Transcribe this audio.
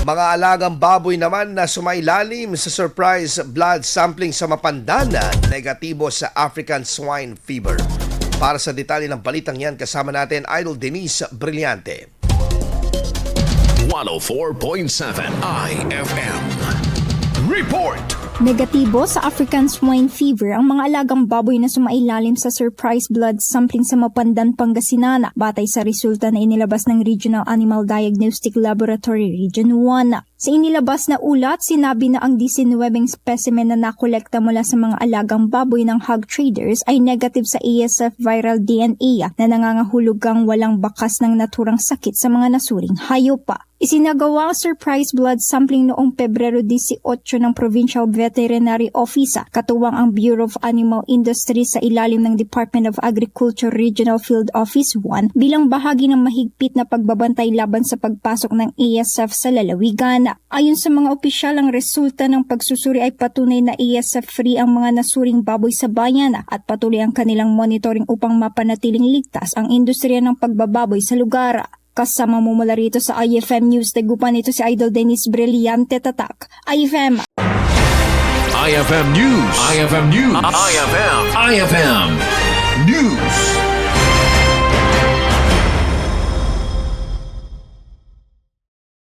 Mga alagang baboy naman na sumailalim sa surprise blood sampling sa Mapandan, negatibo sa African swine fever. Para sa detalye ng balitang yan, kasama natin Idol Denise Brillante. 104.7 IFM Report. Negatibo sa African swine fever ang mga alagang baboy na sumailalim sa surprise blood sampling sa Mapandan, Pangasinan, batay sa resulta na inilabas ng Regional Animal Diagnostic Laboratory Region 1. Sa inilabas na ulat, sinabi na ang 19 specimen na nakolekta mula sa mga alagang baboy ng hog traders ay negative sa ASF viral DNA na nangangahulugang walang bakas ng naturang sakit sa mga nasuring hayop. Isinagawa ang surprise blood sampling noong Pebrero 18 ng Provincial Veterinary Office, katuwang ang Bureau of Animal Industry sa ilalim ng Department of Agriculture Regional Field Office 1 bilang bahagi ng mahigpit na pagbabantay laban sa pagpasok ng ASF sa lalawigan. Ayon sa mga opisyal, ang resulta ng pagsusuri ay patunay na ASF-free ang mga nasuring baboy sa bayan at patuloy ang kanilang monitoring upang mapanatiling ligtas ang industriya ng pagbababoy sa lugar. Kasama mo mula rito sa IFM News, tagupan nito si Idol Denise Brillante, Tatak, IFM. IFM News. IFM News. IFM News.